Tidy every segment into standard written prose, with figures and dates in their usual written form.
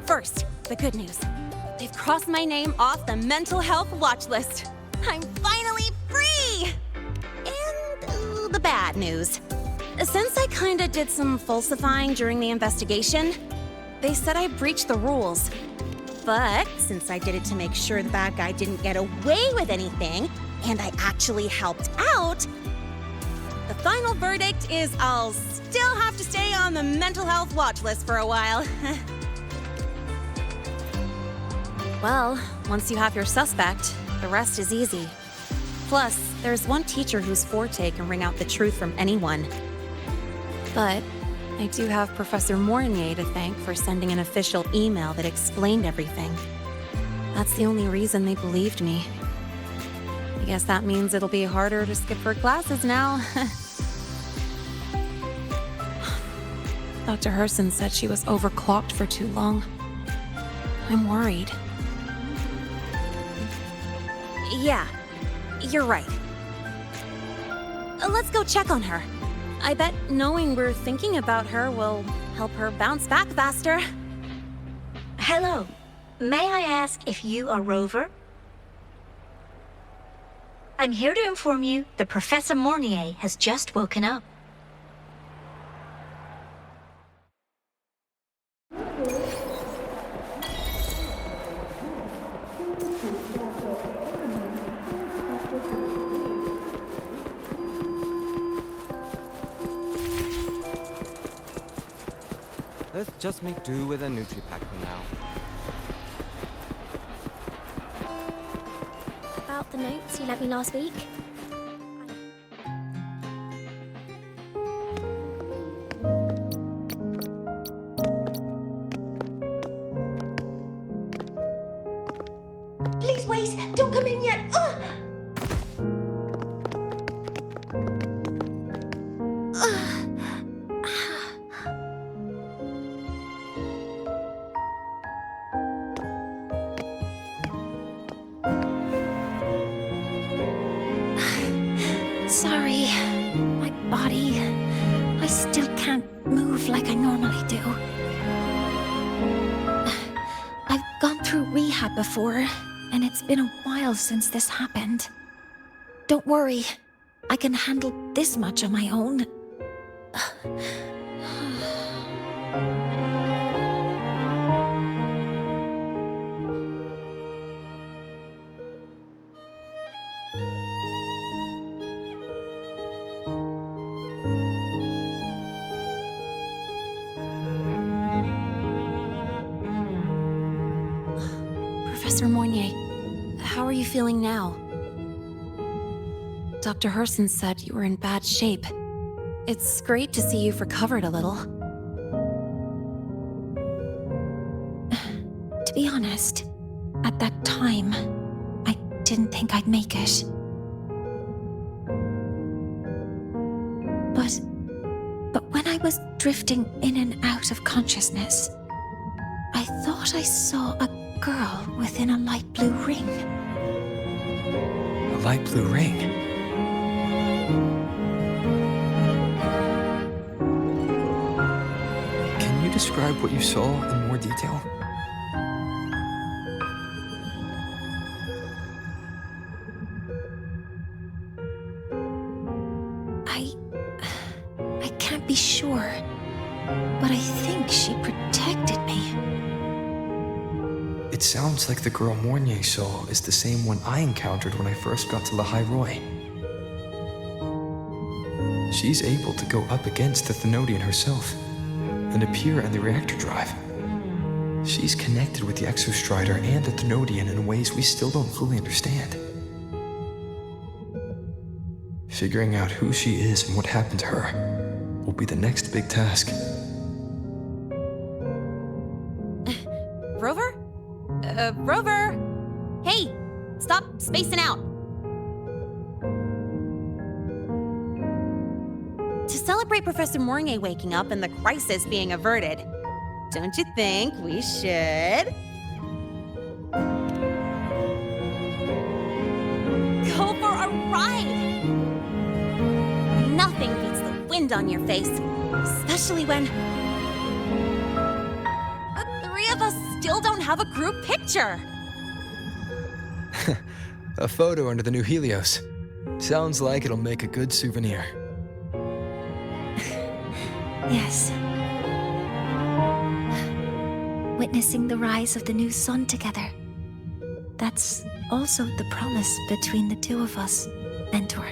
First, the good news. They've crossed my name off the mental health watch list. I'm finally free! And the bad news. Since I kinda did some falsifying during the investigation, they said I breached the rules. But since I did it to make sure the bad guy didn't get away with anything, and I actually helped out, the final verdict is I'll still have to stay on the mental health watch list for a while. Well, once you have your suspect, the rest is easy. Plus, there's one teacher whose forte can wring out the truth from anyone. But I do have Professor Mornier to thank for sending an official email that explained everything. That's the only reason they believed me. I guess that means it'll be harder to skip her classes now. Dr. Herson said she was overclocked for too long. I'm worried. Yeah, you're right. Let's go check on her. I bet knowing we're thinking about her will help her bounce back faster. Hello. May I ask if you are Rover? I'm here to inform you that Professor Mornier has just woken up. Let's just make do with a Nutri-Pack for now. About the notes you lent me last week? Please wait! Don't come in yet! Sorry, my body. I still can't move like I normally do. I've gone through rehab before, and it's been a while since this happened. Don't worry, I can handle this much on my own. Professor Mornier, how are you feeling now? Dr. Herson said you were in bad shape. It's great to see you've recovered a little. To be honest, at that time, I didn't think I'd make it. But when I was drifting in and out of consciousness, I thought I saw a girl within a light blue ring. A light blue ring? Can you describe what you saw in more detail? I can't be sure, but I think she protected me. It sounds like the girl Mornier saw is the same one I encountered when I first got to La Roy. She's able to go up against the Thenodian herself and appear in the reactor drive. She's connected with the Exostrider and the Thenodian in ways we still don't fully understand. Figuring out who she is and what happened to her will be the next big task. Rover? Rover! Hey! Stop spacing out! To celebrate Professor Mornier waking up and the crisis being averted, don't you think we should go for a ride? Nothing beats the wind on your face, especially when the three of us still don't have a group picture. A photo under the new Helios. Sounds like it'll make a good souvenir. Yes. Witnessing the rise of the new sun together. That's also the promise between the two of us, Mentor.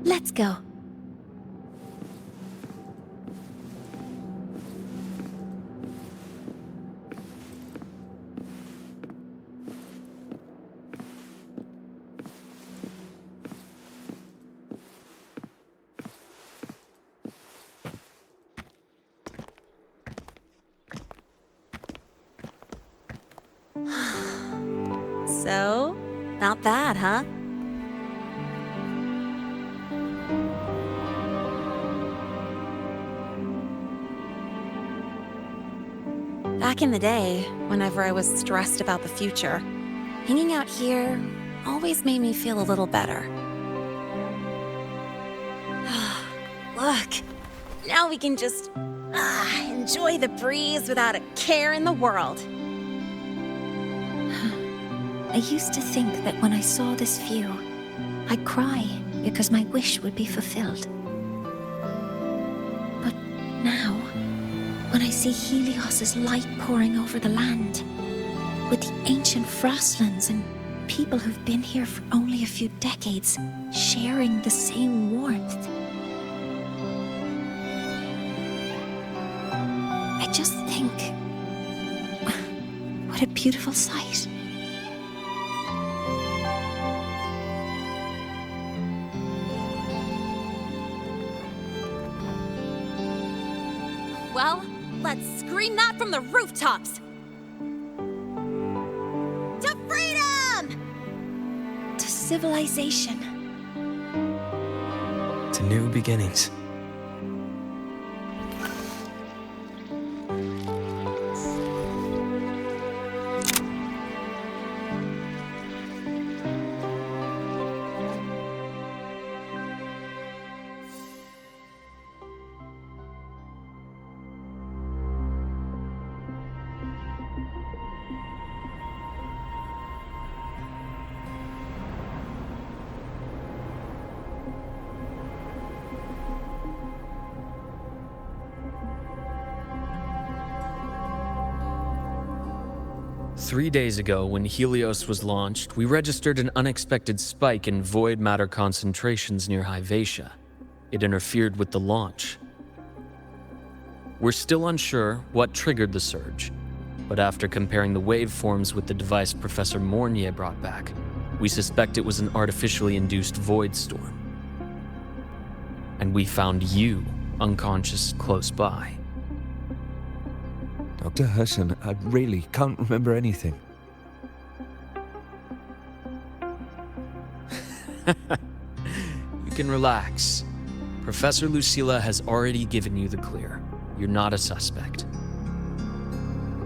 Let's go. So, not bad, huh? Back in the day, whenever I was stressed about the future, hanging out here always made me feel a little better. Look, now we can just enjoy the breeze without a care in the world. I used to think that when I saw this view, I'd cry because my wish would be fulfilled. But now, when I see Helios's light pouring over the land, with the ancient frostlands and people who've been here for only a few decades sharing the same warmth, I just think, what a beautiful sight. Well, let's scream that from the rooftops! To freedom! To civilization. To new beginnings. Three days ago, when Helios was launched, we registered an unexpected spike in void matter concentrations near Hyvatia. It interfered with the launch. We're still unsure what triggered the surge, but after comparing the waveforms with the device Professor Mornier brought back, we suspect it was an artificially induced void storm. And we found you unconscious close by. Dr. Herson, I really can't remember anything. You can relax. Professor Lucilla has already given you the clear. You're not a suspect.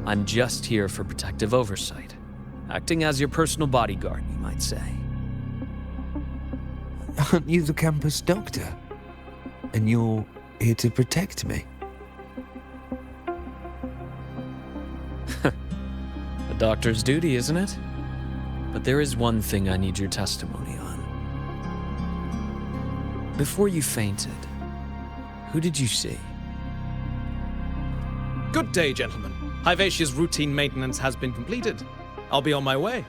I'm just here for protective oversight, acting as your personal bodyguard, you might say. Aren't you the campus doctor? And you're here to protect me? A doctor's duty, isn't it? But there is one thing I need your testimony on. Before you fainted, who did you see? Good day, gentlemen. Hyvatia's routine maintenance has been completed. I'll be on my way.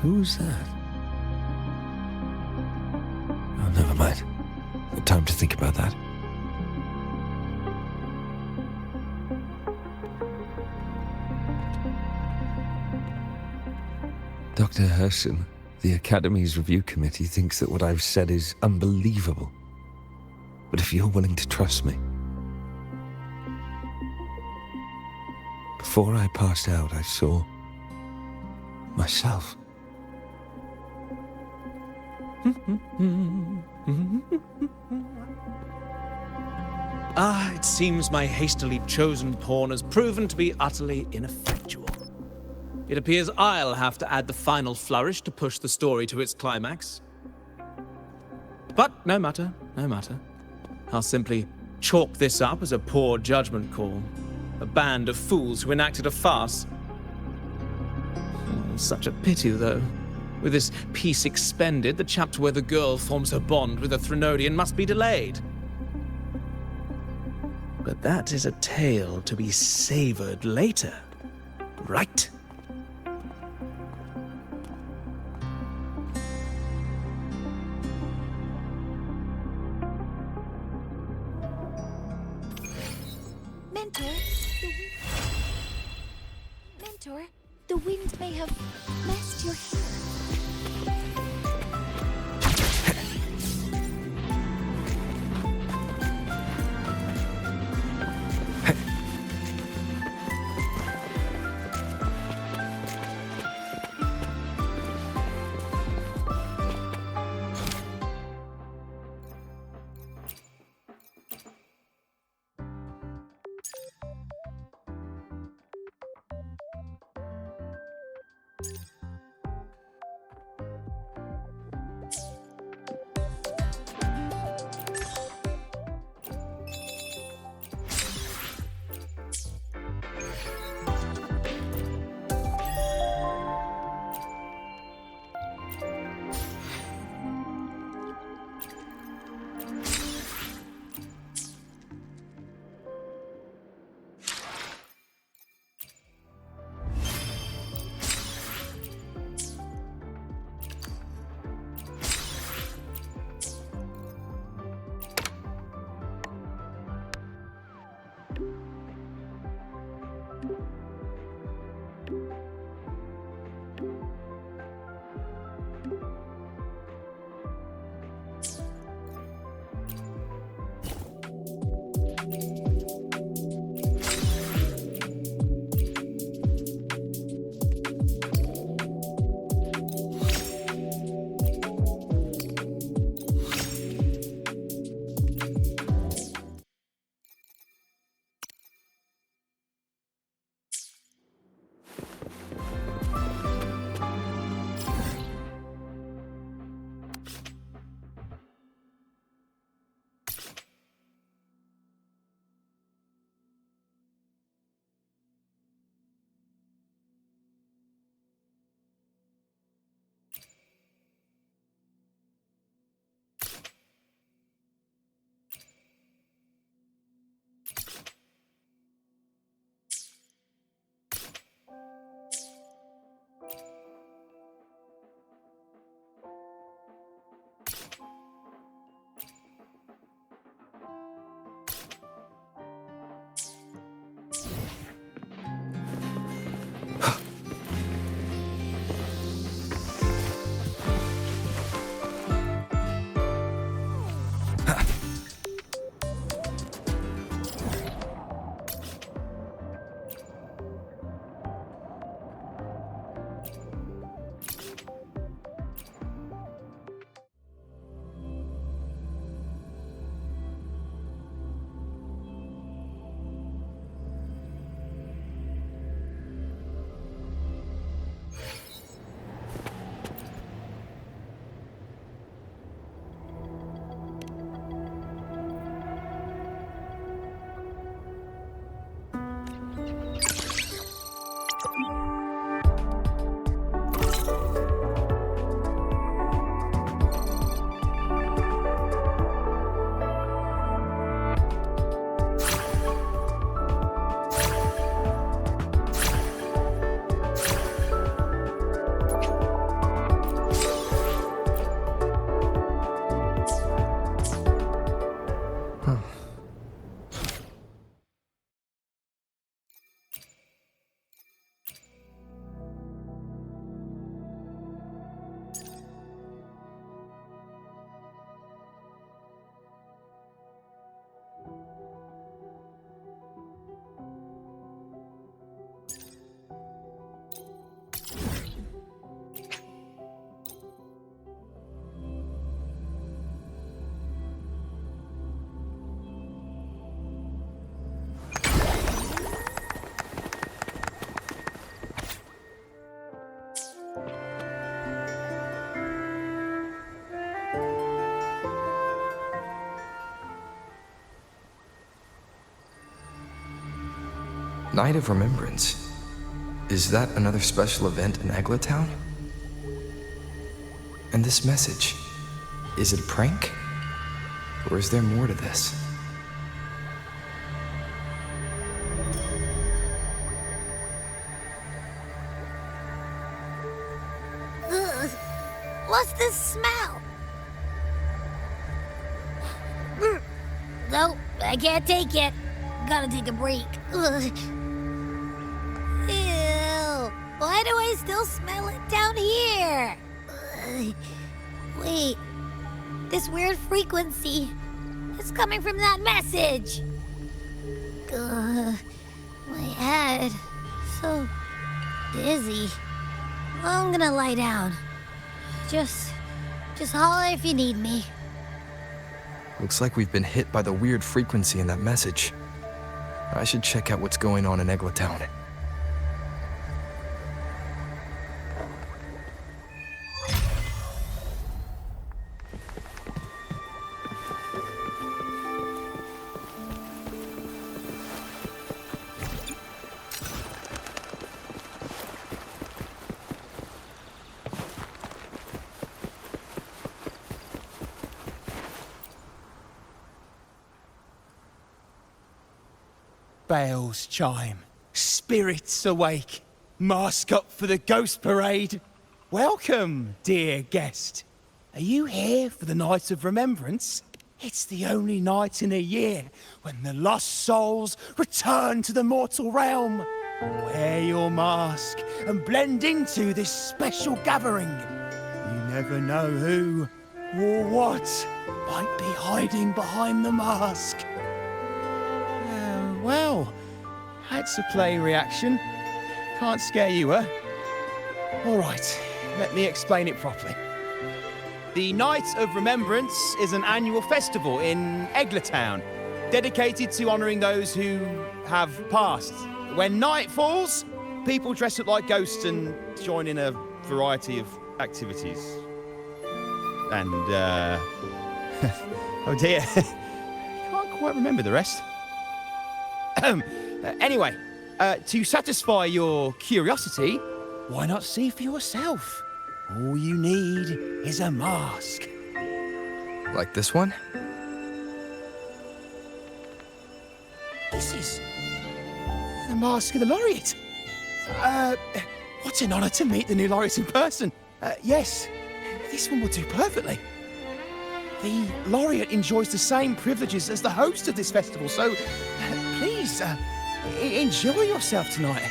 Who's that? Oh, never mind. No time to think about that. Dr. Herson, the Academy's review committee thinks that what I've said is unbelievable. But if you're willing to trust me... Before I passed out, I saw... myself. It seems my hastily chosen pawn has proven to be utterly ineffectual. It appears I'll have to add the final flourish to push the story to its climax. But no matter, no matter. I'll simply chalk this up as a poor judgment call. A band of fools who enacted a farce. Such a pity, though. With this piece expended, the chapter where the girl forms her bond with a Threnodian must be delayed. But that is a tale to be savored later, right? Mentor, the wind may have messed your hair. Night of Remembrance. Is that another special event in Eglatown? And this message, is it a prank? Or is there more to this? Ugh. What's this smell? Nope, I can't take it. Gotta take a break. Ugh. Ew. Why do I still smell it down here? Ugh. Wait. This weird frequency. It's coming from that message. Ugh. My head. So dizzy. I'm gonna lie down. Just holler if you need me. Looks like we've been hit by the weird frequency in that message. I should check out what's going on in Eglatown. Bells chime, spirits awake, mask up for the ghost parade. Welcome, dear guest. Are you here for the Night of Remembrance? It's the only night in a year when the lost souls return to the mortal realm. Wear your mask and blend into this special gathering. You never know who or what might be hiding behind the mask. Well, that's a play reaction. Can't scare you, huh? All right, let me explain it properly. The Night of Remembrance is an annual festival in Eglatown, dedicated to honouring those who have passed. When night falls, people dress up like ghosts and join in a variety of activities. And, oh dear, can't quite remember the rest. Anyway, to satisfy your curiosity, why not see for yourself? All you need is a mask. Like this one? This is the mask of the laureate. What an honour to meet the new laureate in person. Yes, this one will do perfectly. The laureate enjoys the same privileges as the host of this festival, so please, enjoy yourself tonight.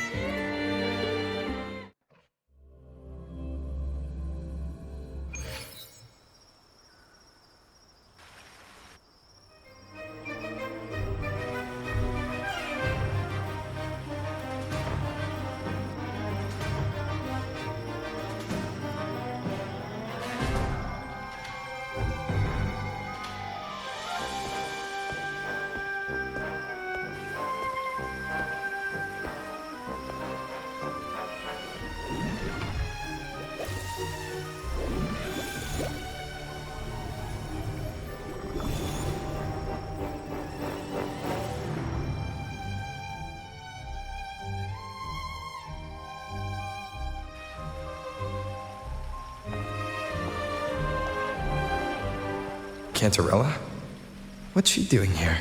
Cantarella? What's she doing here?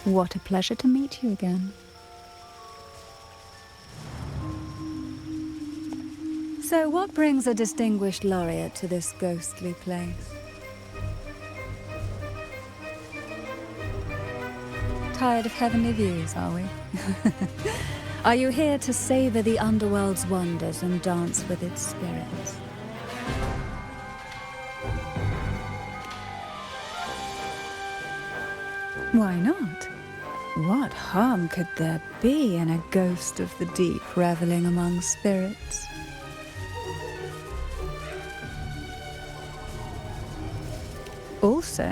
What a pleasure to meet you again. So what brings a distinguished laureate to this ghostly place? Tired of heavenly views, are we? Are you here to savor the underworld's wonders and dance with its spirits? Why not? What harm could there be in a ghost of the deep reveling among spirits? Also,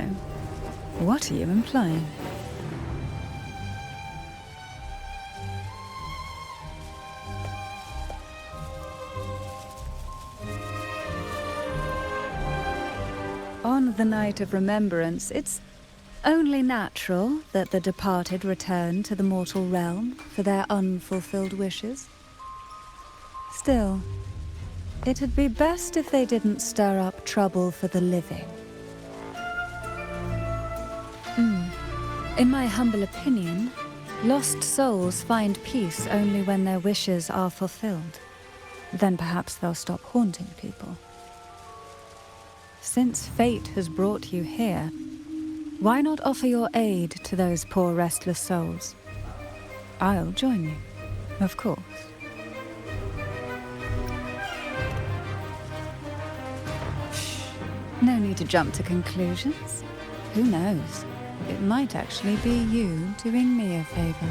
what are you implying? On the night of remembrance, it's only natural that the departed return to the mortal realm for their unfulfilled wishes. Still, it'd be best if they didn't stir up trouble for the living. In my humble opinion, lost souls find peace only when their wishes are fulfilled. Then perhaps they'll stop haunting people. Since fate has brought you here, why not offer your aid to those poor restless souls? I'll join you, of course. No need to jump to conclusions. Who knows? It might actually be you doing me a favor.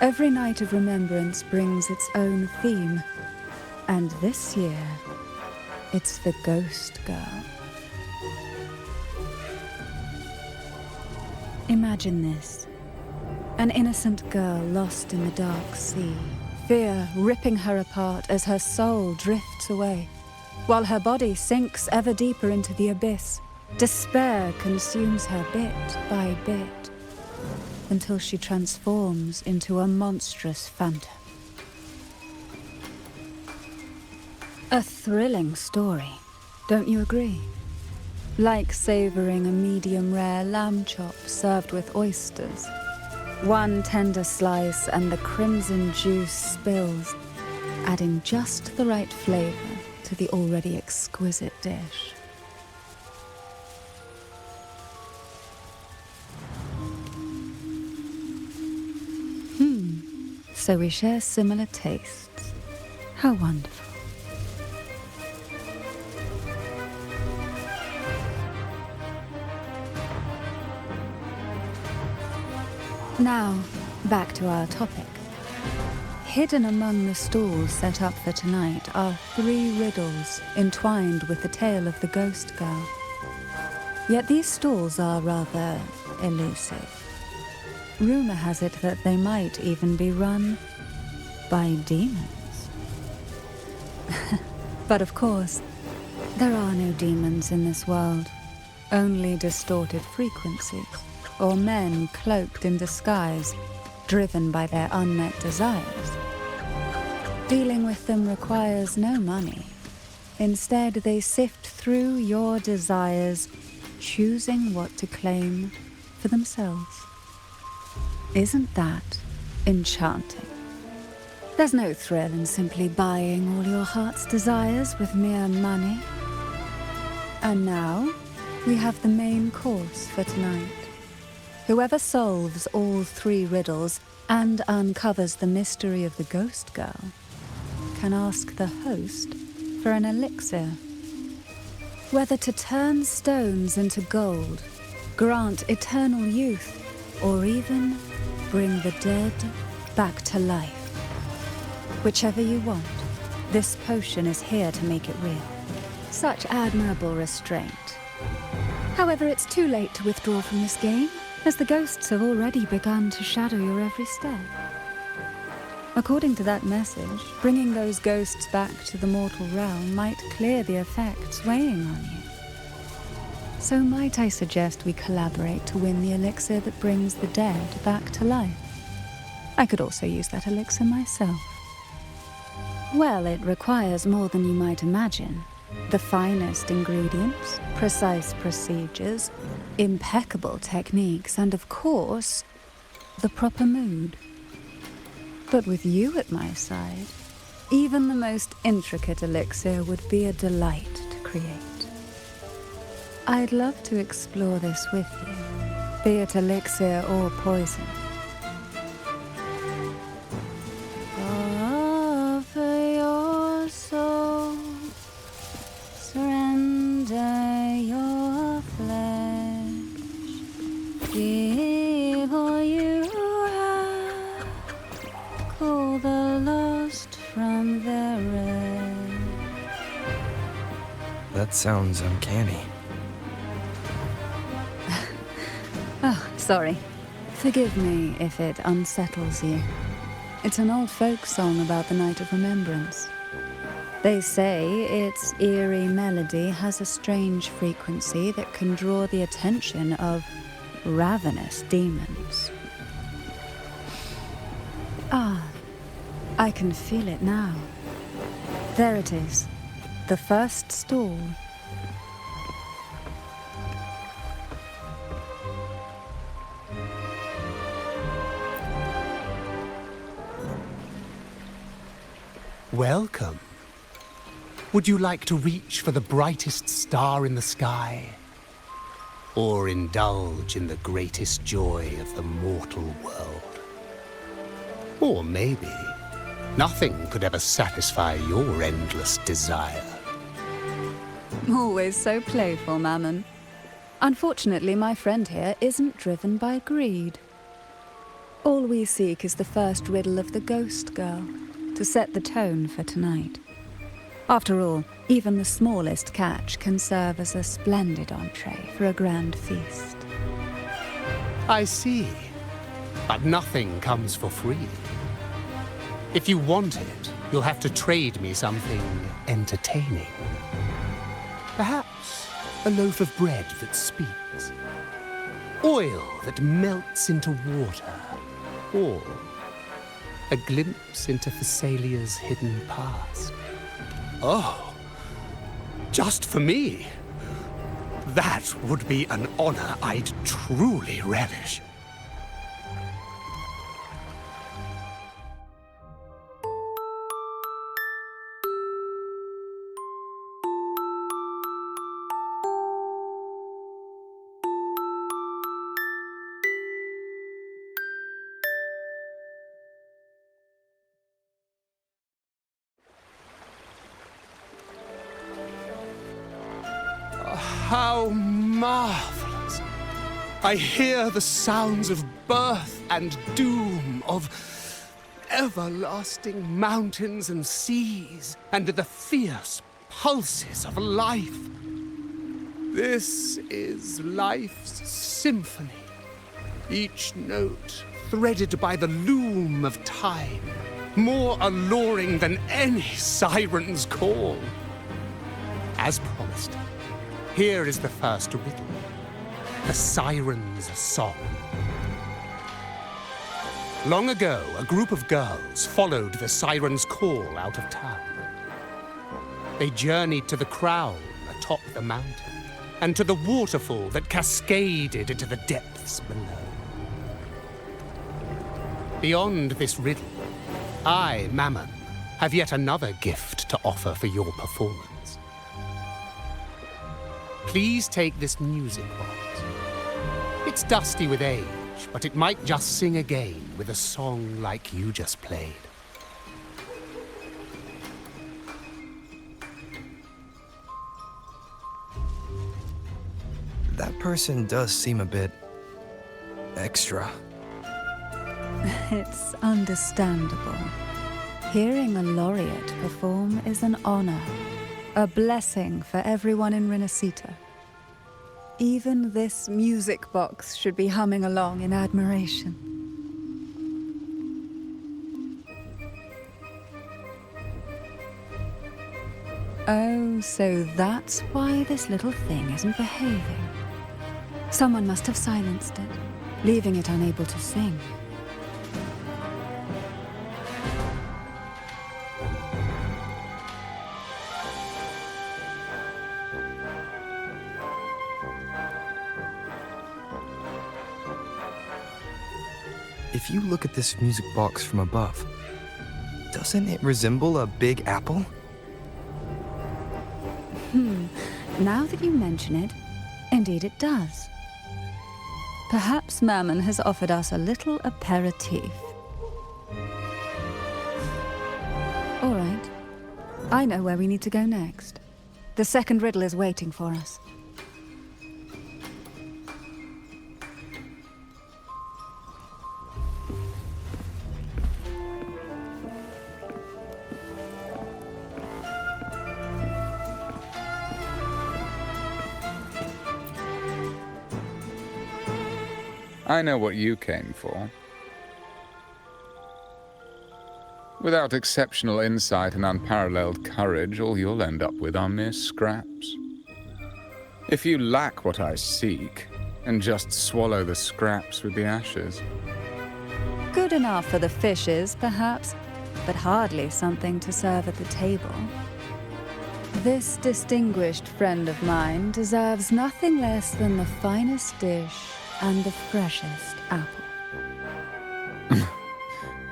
Every night of remembrance brings its own theme. And this year, it's the Ghost Girl. Imagine this. An innocent girl lost in the dark sea. Fear ripping her apart as her soul drifts away, while her body sinks ever deeper into the abyss. Despair consumes her bit by bit, until she transforms into a monstrous phantom. A thrilling story, don't you agree? Like savoring a medium-rare lamb chop served with oysters. One tender slice and the crimson juice spills, adding just the right flavor to the already exquisite dish. So we share similar tastes. How wonderful. Now, back to our topic. Hidden among the stalls set up for tonight are 3 riddles entwined with the tale of the Ghost Girl. Yet these stalls are rather elusive. Rumor has it that they might even be run by demons. But of course, there are no demons in this world, only distorted frequencies, or men cloaked in disguise, driven by their unmet desires. Dealing with them requires no money. Instead, they sift through your desires, choosing what to claim for themselves. Isn't that enchanting? There's no thrill in simply buying all your heart's desires with mere money. And now, we have the main course for tonight. Whoever solves all 3 riddles and uncovers the mystery of the Ghost Girl can ask the host for an elixir. Whether to turn stones into gold, grant eternal youth, or even bring the dead back to life. Whichever you want, this potion is here to make it real. Such admirable restraint. However, it's too late to withdraw from this game, as the ghosts have already begun to shadow your every step. According to that message, bringing those ghosts back to the mortal realm might clear the effects weighing on you. So might I suggest we collaborate to win the elixir that brings the dead back to life? I could also use that elixir myself. Well, it requires more than you might imagine. The finest ingredients, precise procedures, impeccable techniques, and of course, the proper mood. But with you at my side, even the most intricate elixir would be a delight to create. I'd love to explore this with you, be it elixir or poison. Offer your soul, surrender your flesh, give all you have, call the lost from their rest. That sounds uncanny. Oh, sorry. Forgive me if it unsettles you. It's an old folk song about the Night of Remembrance. They say its eerie melody has a strange frequency that can draw the attention of ravenous demons. Ah, I can feel it now. There it is, the first stall. Welcome. Would you like to reach for the brightest star in the sky? Or indulge in the greatest joy of the mortal world? Or maybe nothing could ever satisfy your endless desire. Always so playful, Mammon. Unfortunately, my friend here isn't driven by greed. All we seek is the first riddle of the Ghost Girl, to set the tone for tonight. After all, even the smallest catch can serve as a splendid entree for a grand feast. I see. But nothing comes for free. If you want it, you'll have to trade me something entertaining. Perhaps a loaf of bread that speaks. Oil that melts into water. Or a glimpse into Thessalia's hidden past. Oh, just for me? That would be an honor I'd truly relish. How marvelous! I hear the sounds of birth and doom, of everlasting mountains and seas, and the fierce pulses of life. This is life's symphony, each note threaded by the loom of time, more alluring than any siren's call. As promised, here is the first riddle, the Siren's Song. Long ago, a group of girls followed the Siren's call out of town. They journeyed to the crown atop the mountain, and to the waterfall that cascaded into the depths below. Beyond this riddle, I, Mammon, have yet another gift to offer for your performance. Please take this music box. It's dusty with age, but it might just sing again with a song like you just played. That person does seem a bit extra. It's understandable. Hearing a laureate perform is an honor, a blessing for everyone in Renacita. Even this music box should be humming along in admiration. Oh, so that's why this little thing isn't behaving. Someone must have silenced it, leaving it unable to sing. If you look at this music box from above, doesn't it resemble a big apple? Now that you mention it, indeed it does. Perhaps Mammon has offered us a little aperitif. All right. I know where we need to go next. The second riddle is waiting for us. I know what you came for. Without exceptional insight and unparalleled courage, all you'll end up with are mere scraps. If you lack what I seek, and just swallow the scraps with the ashes. Good enough for the fishes, perhaps, but hardly something to serve at the table. This distinguished friend of mine deserves nothing less than the finest dish and the freshest apple.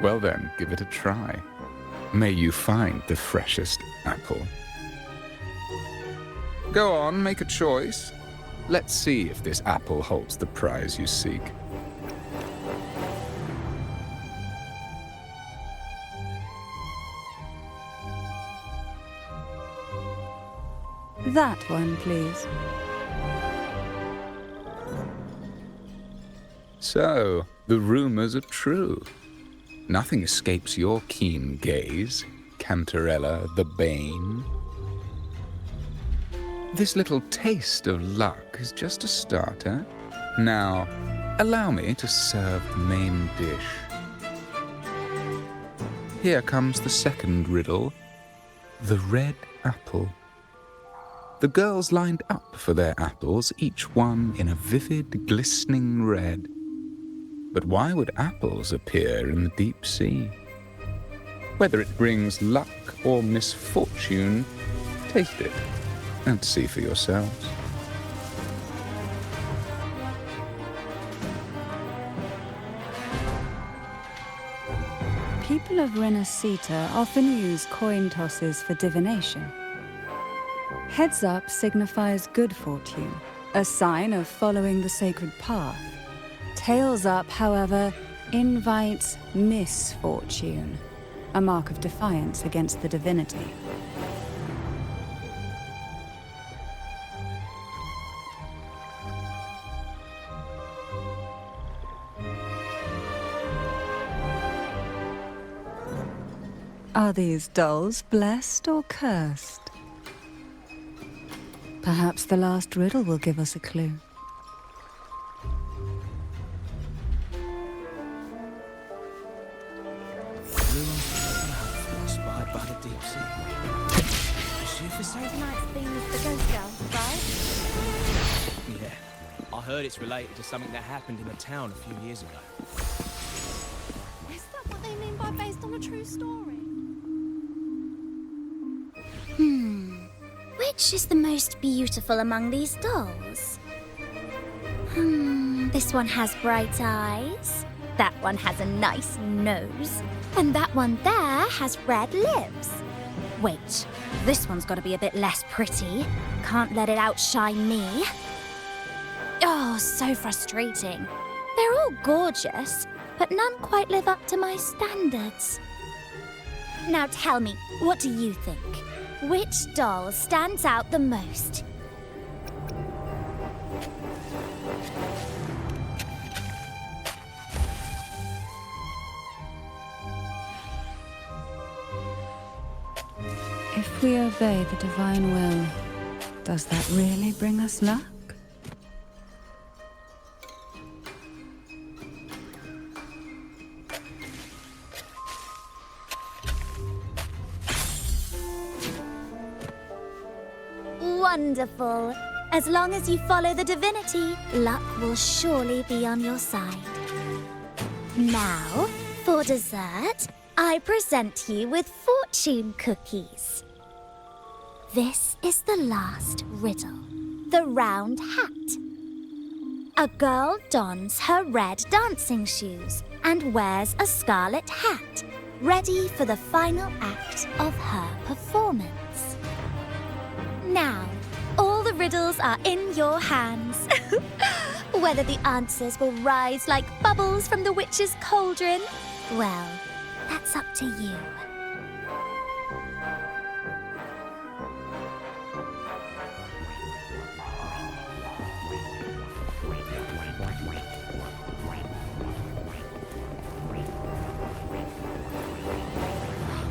Well then, give it a try. May you find the freshest apple. Go on, make a choice. Let's see if this apple holds the prize you seek. That one, please. So, the rumors are true. Nothing escapes your keen gaze, Cantarella the Bane. This little taste of luck is just a starter. Now, allow me to serve the main dish. Here comes the second riddle. The red apple. The girls lined up for their apples, each one in a vivid, glistening red. But why would apples appear in the deep sea? Whether it brings luck or misfortune, taste it and see for yourselves. People of Renacita often use coin tosses for divination. Heads up signifies good fortune, a sign of following the sacred path. Tails up, however, invites misfortune, a mark of defiance against the divinity. Are these dolls blessed or cursed? Perhaps the last riddle will give us a clue. Inspired by the deep sea. Is she for sale? Tonight's theme is the ghost girl, right? Yeah. I heard it's related to something that happened in the town a few years ago. Is that what they mean by based on a true story? Which is the most beautiful among these dolls? This one has bright eyes. That one has a nice nose. And that one there has red lips. Wait, this one's got to be a bit less pretty. Can't let it outshine me. Oh, so frustrating. They're all gorgeous, but none quite live up to my standards. Now tell me, what do you think? Which doll stands out the most? If we obey the divine will, does that really bring us luck? Wonderful. As long as you follow the divinity, luck will surely be on your side. Now, for dessert, I present you with fortune cookies. This is the last riddle. The round hat. A girl dons her red dancing shoes and wears a scarlet hat, ready for the final act of her performance. Now, all the riddles are in your hands. Whether the answers will rise like bubbles from the witch's cauldron, well, that's up to you.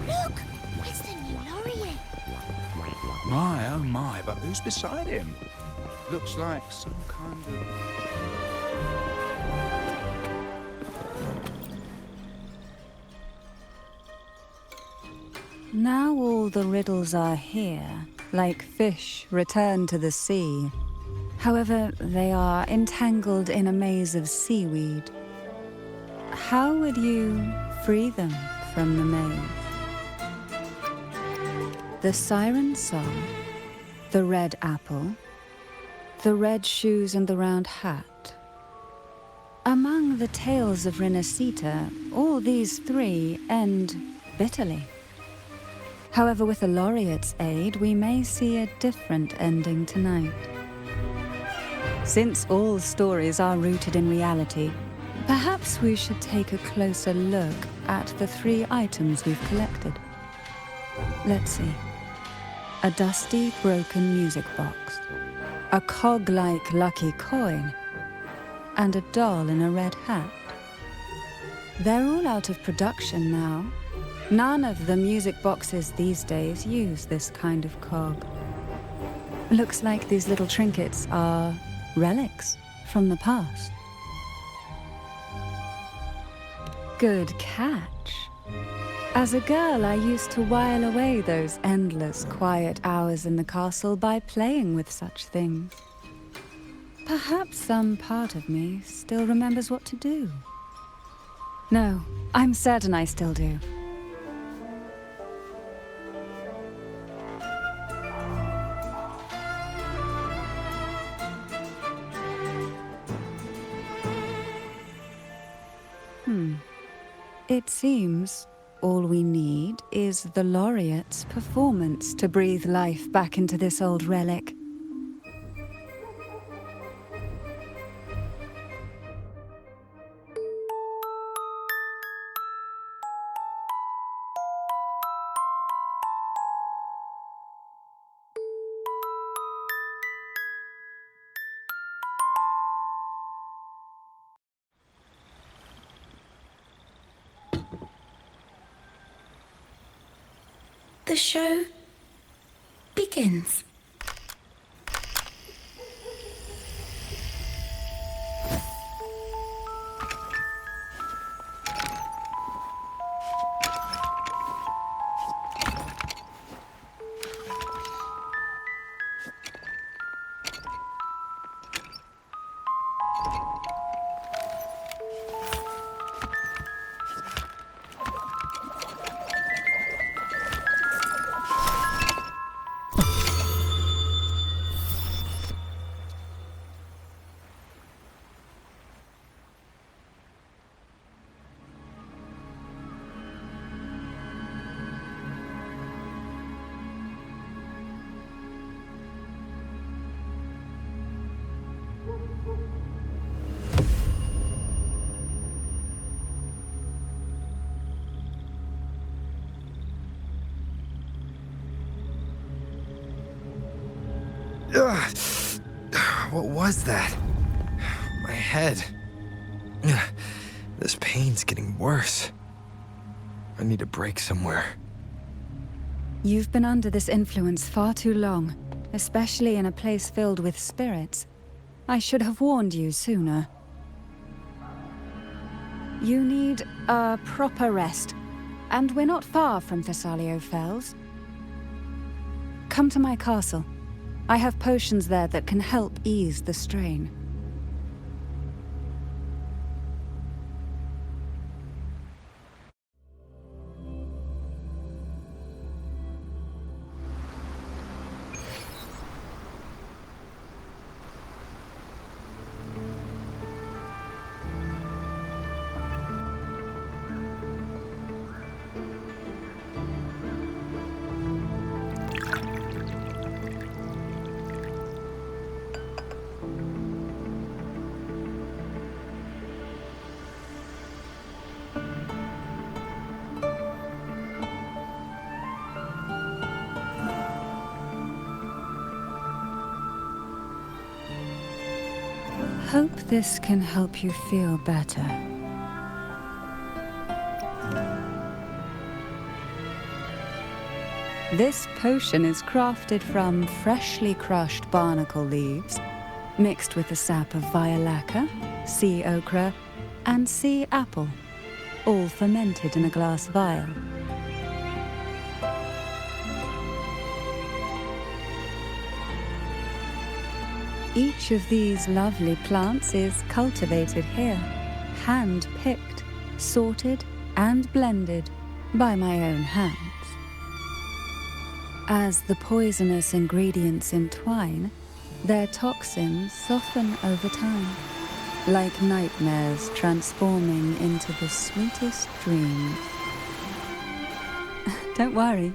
Look, it's the new Laurier. My, oh my, but who's beside him? Looks like some kind of... now all the riddles are here, like fish returned to the sea. However, they are entangled in a maze of seaweed. How would you free them from the maze? The siren song, the red apple, the red shoes and the round hat. Among the tales of Renacita, all these three end bitterly. However, with the laureate's aid, we may see a different ending tonight. Since all stories are rooted in reality, perhaps we should take a closer look at the three items we've collected. Let's see. A dusty, broken music box, a cog-like lucky coin, and a doll in a red hat. They're all out of production now. None of the music boxes these days use this kind of cog. Looks like these little trinkets are relics from the past. Good catch. As a girl, I used to while away those endless, quiet hours in the castle by playing with such things. Perhaps some part of me still remembers what to do. No, I'm certain I still do. It seems all we need is the laureate's performance to breathe life back into this old relic. The show begins. Ugh. What was that? My head. Ugh. This pain's getting worse. I need a break somewhere. You've been under this influence far too long, especially in a place filled with spirits. I should have warned you sooner. You need a proper rest, and we're not far from Thessalio Fells. Come to my castle. I have potions there that can help ease the strain. Hope this can help you feel better. This potion is crafted from freshly crushed barnacle leaves, mixed with the sap of violaca, sea ochre, and sea apple, all fermented in a glass vial. Each of these lovely plants is cultivated here, hand-picked, sorted, and blended by my own hands. As the poisonous ingredients entwine, their toxins soften over time, like nightmares transforming into the sweetest dreams. Don't worry,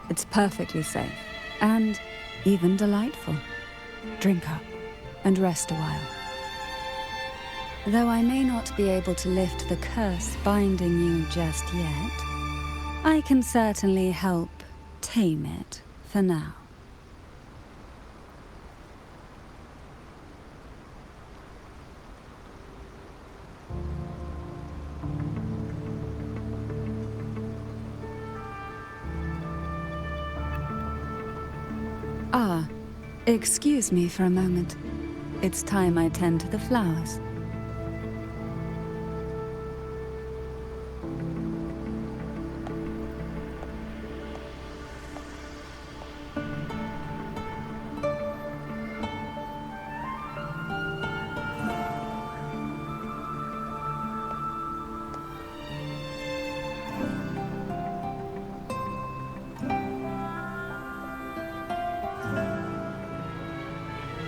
it's perfectly safe and even delightful. Drink up and rest a while. Though I may not be able to lift the curse binding you just yet, I can certainly help tame it for now. Ah, excuse me for a moment. It's time I tend to the flowers.